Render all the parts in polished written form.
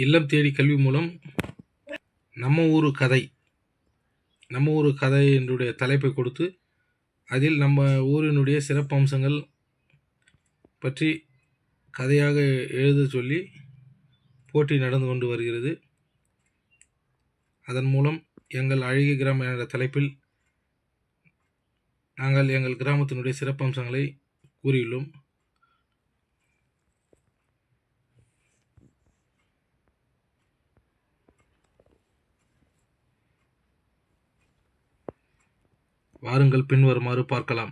இல்லம் தேடி கல்வி மூலம் நம்ம ஊரு கதை என்னுடைய தலைப்பை கொடுத்து அதில் நம்ம ஊரினுடைய சிறப்பம்சங்கள் பற்றி கதையாக எழுத சொல்லி போட்டி நடந்து கொண்டு வருகிறது. அதன் மூலம் எங்கள் அழகிய கிராமம் என்ற தலைப்பில் நாங்கள் எங்கள் கிராமத்தினுடைய சிறப்பம்சங்களை கூறியுள்ளோம். வாருங்கள் பின்வருமாறு பார்க்கலாம்.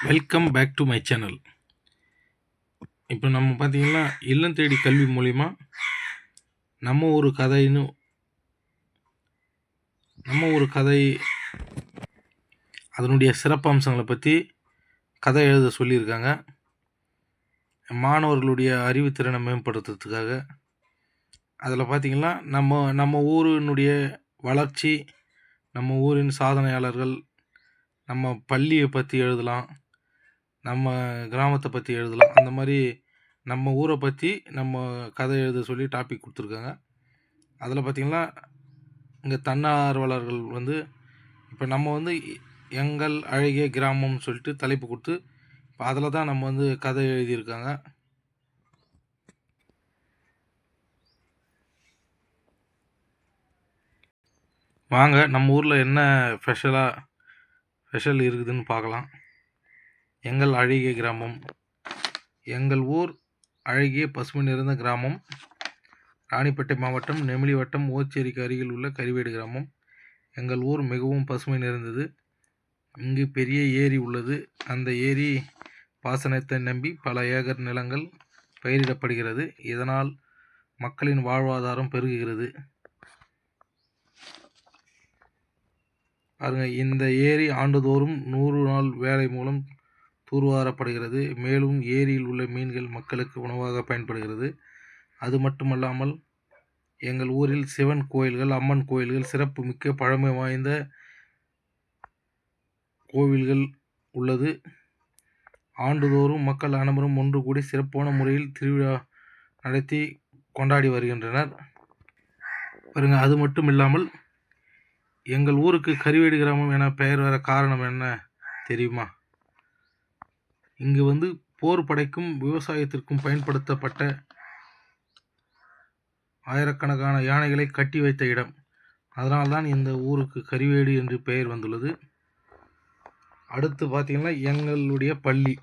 Welcome back to my channel. இப்போ நம்ம பார்த்திங்கன்னா இல்லம் தேடி கல்வி மூலிமா நம்ம ஒரு கதை அதனுடைய சிறப்பம்சங்களை பற்றி கதை எழுத சொல்லியிருக்காங்க. மாணவர்களுடைய அறிவுத்திறனை மேம்படுத்துறதுக்காக. அதில் பார்த்திங்கன்னா நம்ம ஊரினுடைய வளர்ச்சி, நம்ம ஊரின் சாதனையாளர்கள், நம்ம பள்ளியை பற்றி எழுதலாம், நம்ம கிராமத்தை பற்றி எழுதலாம். அந்த மாதிரி நம்ம ஊரை பற்றி நம்ம கதை எழுத சொல்லி டாபிக் கொடுத்துருக்காங்க. அதில் பார்த்திங்கன்னா இங்கே தன்னார்வலர்கள் இப்போ நம்ம எங்கள் அழகிய கிராமம்னு சொல்லிட்டு தலைப்பு கொடுத்து இப்போ அதில் தான் நம்ம கதை எழுதியிருக்காங்க. வாங்க நம்ம ஊரில் என்ன ஸ்பெஷல் இருக்குதுன்னு பார்க்கலாம். எங்கள் அழகிய கிராமம். எங்கள் ஊர் அழகிய பசுமை நிறைந்த கிராமம். ராணிப்பேட்டை மாவட்டம் நெமிலி வட்டம் ஓச்சேரிக்கு அருகில் உள்ள கரிவேடு கிராமம். எங்கள் ஊர் மிகவும் பசுமை நிறைந்தது. இங்கு பெரிய ஏரி உள்ளது. அந்த ஏரி பாசனத்தை நம்பி பல ஏக்கர் நிலங்கள் பயிரிடப்படுகிறது. இதனால் மக்களின் வாழ்வாதாரம் பெருகுகிறது. பாருங்க, இந்த ஏரி ஆண்டுதோறும் 100 நாள் வேலை மூலம் தூர்வாரப்படுகிறது. மேலும் ஏரியில் உள்ள மீன்கள் மக்களுக்கு உணவாக பயன்படுகிறது. அது மட்டுமல்லாமல் எங்கள் ஊரில் சிவன் கோயில்கள், அம்மன் கோயில்கள், சிறப்பு மிக்க பழமை வாய்ந்த கோவில்கள் உள்ளது. ஆண்டுதோறும் மக்கள் அனைவரும் ஒன்று கூடி சிறப்பான முறையில் திருவிழா நடத்தி கொண்டாடி வருகின்றனர். பாருங்க, அது மட்டும் இல்லாமல் எங்கள் ஊருக்கு கரிவேடு கிராமம் என பெயர் வர காரணம் என்ன தெரியுமா? இங்கு போர் படைக்கும் விவசாயத்திற்கும் பயன்படுத்தப்பட்ட ஆயிரக்கணக்கான யானைகளை கட்டி வைத்த இடம். அதனால்தான் இந்த ஊருக்கு கரிவேடு என்று பெயர் வந்துள்ளது. அடுத்து பார்த்தீங்கன்னா எங்களுடைய பள்ளி.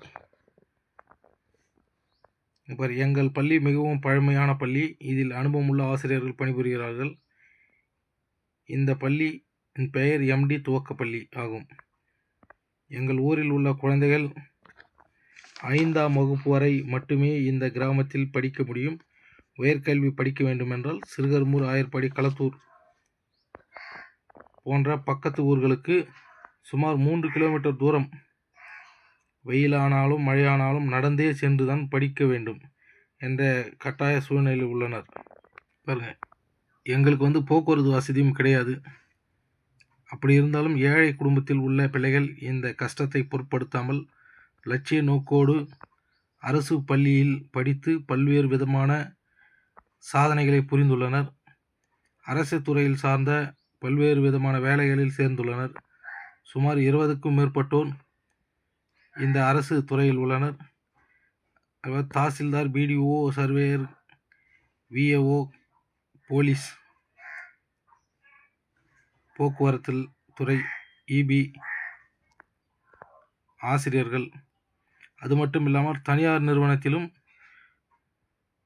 எங்கள் பள்ளி மிகவும் பழமையான பள்ளி. இதில் அனுபவமுள்ள ஆசிரியர்கள் பணிபுரிகிறார்கள். இந்த பள்ளி பெயர் எம்டி துவக்கப்பள்ளி ஆகும். எங்கள் ஊரில் உள்ள குழந்தைகள் 5ஆம் வகுப்பு வரை மட்டுமே இந்த கிராமத்தில் படிக்க முடியும். உயர்கல்வி படிக்க வேண்டுமென்றால் சிறுகர்மூர், ஆயர்பாடி, களத்தூர் போன்ற பக்கத்து ஊர்களுக்கு சுமார் 3 கிலோமீட்டர் தூரம் வெயிலானாலும் மழையானாலும் நடந்தே சென்றுதான் படிக்க வேண்டும் என்ற கட்டாய சூழ்நிலையில் உள்ளனர். பாருங்க, எங்களுக்கு போக்குவரத்து வசதியும் கிடையாது. அப்படி இருந்தாலும் ஏழை குடும்பத்தில் உள்ள பிள்ளைகள் இந்த கஷ்டத்தை பொருட்படுத்தாமல் லட்சிய நோக்கோடு அரசு பள்ளியில் படித்து பல்வேறு விதமான சாதனைகளை புரிந்துள்ளனர். அரசு துறையில் சார்ந்த பல்வேறு விதமான வேலைகளில் சேர்ந்துள்ளனர். சுமார் 20க்கும் மேற்பட்டோர் இந்த அரசு துறையில் உள்ளனர். Tahsildar, BDO, surveyor, VAO, police, போக்குவரத்து துறை, இபி ஆசிரியர்கள். அது மட்டும் இல்லாமல் தனியார் நிறுவனத்திலும்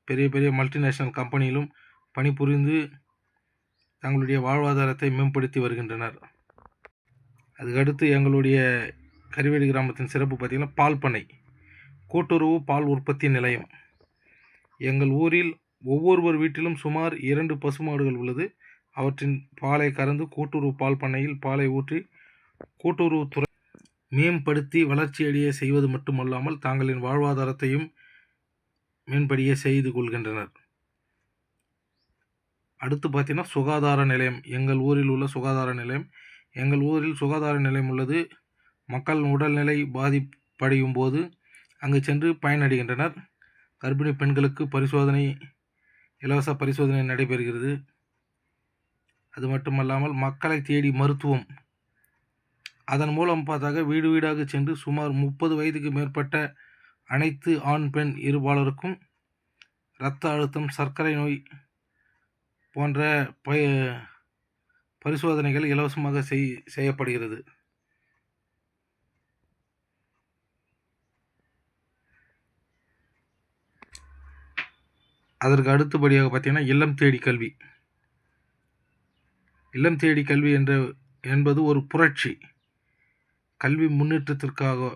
பெரிய பெரிய மல்டிநேஷனல் கம்பெனியிலும் பணிபுரிந்து தங்களுடைய வாழ்வாதாரத்தை மேம்படுத்தி வருகின்றனர். அதுக்கடுத்து எங்களுடைய கரிவேடு கிராமத்தின் சிறப்பு பார்த்திங்கன்னா பால் பண்ணை, கூட்டுறவு பால் உற்பத்தி நிலையம். எங்கள் ஊரில் ஒவ்வொருவர் வீட்டிலும் சுமார் 2 பசுமாடுகள் உள்ளது. அவற்றின் பாலை கறந்து கூட்டுறவு பால் பண்ணையில் பாலை ஊற்றி கூட்டுறவுத்துறை மேம்படுத்தி வளர்ச்சியடைய செய்வது மட்டுமல்லாமல் தங்களின் வாழ்வாதாரத்தையும் மேம்படிய செய்து கொள்கின்றனர். அடுத்து பார்த்தீங்கன்னா சுகாதார நிலையம். எங்கள் ஊரில் உள்ள சுகாதார நிலையம். எங்கள் ஊரில் சுகாதார நிலையம் உள்ளது. மக்கள் உடல்நிலை பாதிப்படையும் போது அங்கு சென்று பயனடைகின்றனர். கர்ப்பிணி பெண்களுக்கு இலவச பரிசோதனை நடைபெறுகிறது. அது மட்டுமல்லாமல் மக்களை தேடி மருத்துவம், அதன் மூலம் பார்த்தாக்க வீடு வீடாக சென்று சுமார் 30 வயதுக்கு மேற்பட்ட அனைத்து ஆண் பெண் இருபாலருக்கும் இரத்த அழுத்தம், சர்க்கரை நோய் போன்ற பரிசோதனைகள் இலவசமாக செய்யப்படுகிறது. அதற்கு அடுத்தபடியாக பார்த்தீங்கன்னா இல்லம் தேடி கல்வி. இல்லம் தேடி கல்வி என்பது ஒரு புரட்சி. கல்வி முன்னேற்றத்திற்காக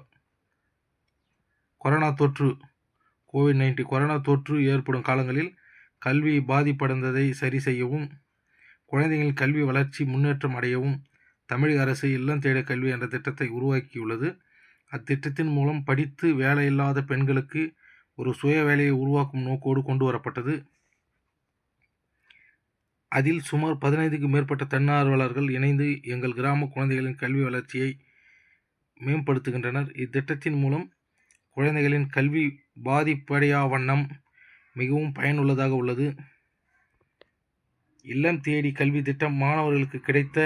கோவிட்-19 கொரோனா தொற்று ஏற்படும் காலங்களில் கல்வி பாதிப்படைந்ததை சரி செய்யவும், குழந்தைகளின் கல்வி வளர்ச்சி முன்னேற்றம் அடையவும் தமிழக அரசு இல்லம் தேடி கல்வி என்ற திட்டத்தை உருவாக்கியுள்ளது. அத்திட்டத்தின் மூலம் படித்து வேலையில்லாத பெண்களுக்கு ஒரு சுய வேலையை உருவாக்கும் நோக்கோடு கொண்டு வரப்பட்டது. அதில் சுமார் 15க்கும் மேற்பட்ட தன்னார்வலர்கள் இணைந்து எங்கள் கிராம குழந்தைகளின் கல்வி வளர்ச்சியை மேம்படுத்துகின்றனர். இத்திட்டத்தின் மூலம் குழந்தைகளின் கல்வி பாதிப்படையா வண்ணம் மிகவும் பயனுள்ளதாக உள்ளது. இல்லம் தேடி கல்வி திட்டம் மாணவர்களுக்கு கிடைத்த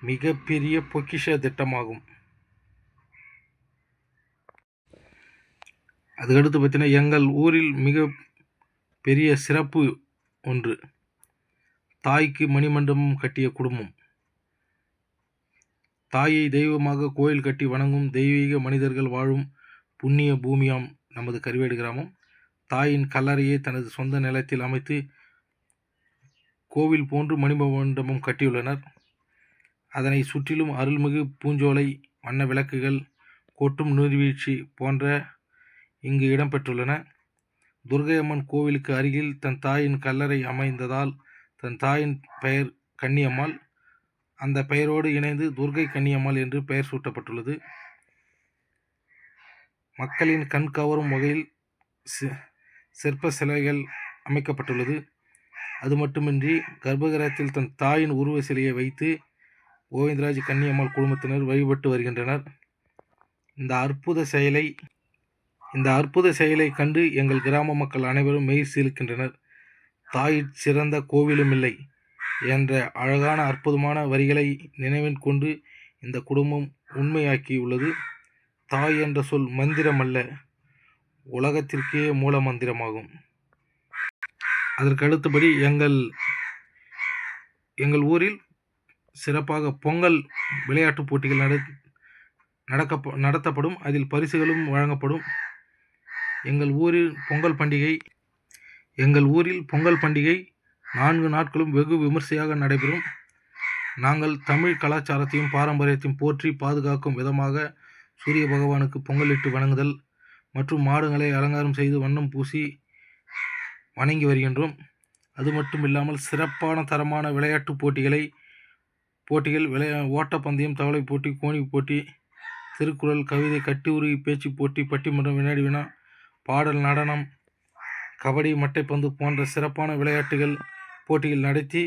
மிகப்பெரிய பொக்கிஷ திட்டமாகும். அதுக்கடுத்து பார்த்தீங்கன்னா எங்கள் ஊரில் மிக பெரிய சிறப்பு ஒன்று, தாய்க்கு மணிமண்டபம் கட்டிய குடும்பம். தாயை தெய்வமாக கோயில் கட்டி வணங்கும் தெய்வீக மனிதர்கள் வாழும் புண்ணிய பூமியாம் நமது கரிவேடு கிராமம். தாயின் கல்லறையை தனது சொந்த நிலத்தில் அமைத்து கோவில் போன்று மணிமண்டபம் கட்டியுள்ளனர். அதனை சுற்றிலும் அருள்மிகு பூஞ்சோலை, வண்ண விளக்குகள், கொட்டும் நீர்வீழ்ச்சி போன்ற இங்கு இடம்பெற்றுள்ளன. துர்க்கை அம்மன் கோவிலுக்கு அருகில் தன் தாயின் கல்லறை அமைந்ததால் தன் தாயின் பெயர் கன்னியம்மாள். அந்த பெயரோடு இணைந்து துர்க்கை கன்னியம்மாள் என்று பெயர் சூட்டப்பட்டுள்ளது. மக்களின் கண் கவரும் வகையில் சிற்ப சிலைகள் அமைக்கப்பட்டுள்ளது. அது மட்டுமின்றி கர்ப்பகிரகத்தில் தன் தாயின் உருவ சிலையை வைத்து கோவிந்தராஜ் கன்னியம்மாள் குடும்பத்தினர் வழிபட்டு வருகின்றனர். இந்த அற்புத செயலை கண்டு எங்கள் கிராம மக்கள் அனைவரும் மெய் சிலுக்கின்றனர். தாயிற் சிறந்த கோவிலும் இல்லை என்ற அழகான அற்புதமான வரிகளை நினைவில் கொண்டு இந்த குடும்பம் உண்மையாக்கியுள்ளது. தாய் என்ற சொல் மந்திரம் அல்ல, உலகத்திற்கே மூல மந்திரமாகும். அதற்கு அடுத்தபடி எங்கள் ஊரில் சிறப்பாக பொங்கல் விளையாட்டுப் போட்டிகள் நடத்தப்படும். அதில் பரிசுகளும் வழங்கப்படும். எங்கள் ஊரில் பொங்கல் பண்டிகை 4 நாட்களும் வெகு விமர்சையாக நடைபெறும். நாங்கள் தமிழ் கலாச்சாரத்தையும் பாரம்பரியத்தையும் போற்றி பாதுகாக்கும் விதமாக சூரிய பகவானுக்கு பொங்கலிட்டு வணங்குதல் மற்றும் மாடுகளை அலங்காரம் செய்து வண்ணம் பூசி வணங்கி வருகின்றோம். அது மட்டும் இல்லாமல் சிறப்பான தரமான விளையாட்டுப் போட்டிகள் ஓட்டப்பந்தயம், தவளை போட்டி, கோணி போட்டி, திருக்குறள், கவிதை, கட்டுரை, பேச்சு போட்டி, பட்டிமன்றம், வினாடி வினா, பாடல், நடனம், கபடி, மட்டைப்பந்து போன்ற சிறப்பான போட்டிகள் நடத்தி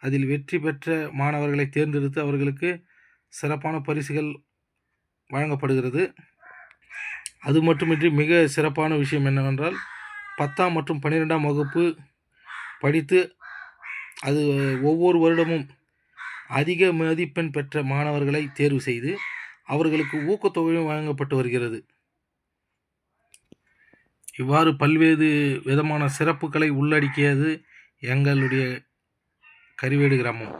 அதில் வெற்றி பெற்ற மாணவர்களை தேர்ந்தெடுத்து அவர்களுக்கு சிறப்பான பரிசுகள் வழங்கப்படுகிறது. அது மட்டுமின்றி மிக சிறப்பான விஷயம் என்னவென்றால் 10ஆம் மற்றும் 12ஆம் வகுப்பு படித்து அது ஒவ்வொரு வருடமும் அதிக மதிப்பெண் பெற்ற மாணவர்களை தேர்வு செய்து அவர்களுக்கு ஊக்கத்தொகையும் வழங்கப்பட்டு வருகிறது. இவ்வாறு பல்வேறு விதமான சிறப்புகளை உள்ளடக்கியது எங்களுடைய கரிவேடு கிராமம்.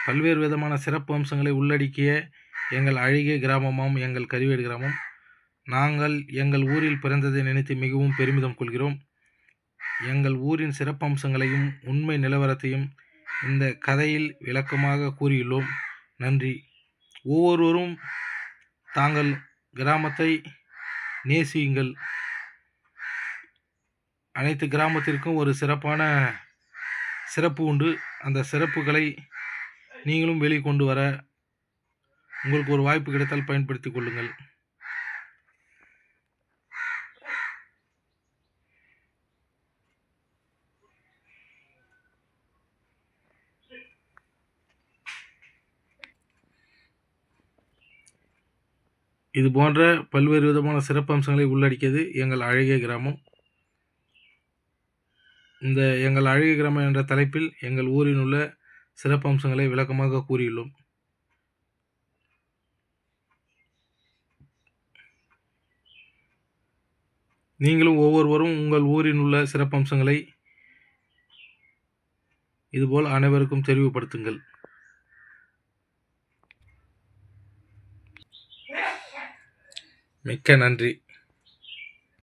பல்வேறு விதமான சிறப்பு அம்சங்களை உள்ளடக்கிய எங்கள் அழகிய கிராமமாம் எங்கள் கரிவேடு கிராமம். நாங்கள் எங்கள் ஊரில் பிறந்ததை நினைத்து மிகவும் பெருமிதம் கொள்கிறோம். எங்கள் ஊரின் சிறப்பம்சங்களையும் உண்மை நிலவரத்தையும் இந்த கதையில் விளக்கமாக கூறியுள்ளோம். நன்றி. ஒவ்வொருவரும் தாங்கள் கிராமத்தை நேசியுங்கள். அனைத்து கிராமத்திற்கும் ஒரு சிறப்பு உண்டு. அந்த சிறப்புகளை நீங்களும் வெளிக்கொண்டு வர உங்களுக்கு ஒரு வாய்ப்பு கிடைத்தால் பயன்படுத்திக் கொள்ளுங்கள். இது போன்ற பல்வேறு விதமான சிறப்பம்சங்களை உள்ளடக்கியது எங்கள் அழகிய கிராமம். இந்த எங்கள் அழகிய கிராமம் என்ற தலைப்பில் எங்கள் ஊரில் உள்ள சிறப்பம்சங்களை விளக்கமாக கூறியுள்ளோம். நீங்களும் ஒவ்வொருவரும் உங்கள் ஊரில் உள்ள சிறப்பம்சங்களை இதுபோல் அனைவருக்கும் தெரிவுபடுத்துங்கள். மிக்க நன்றி.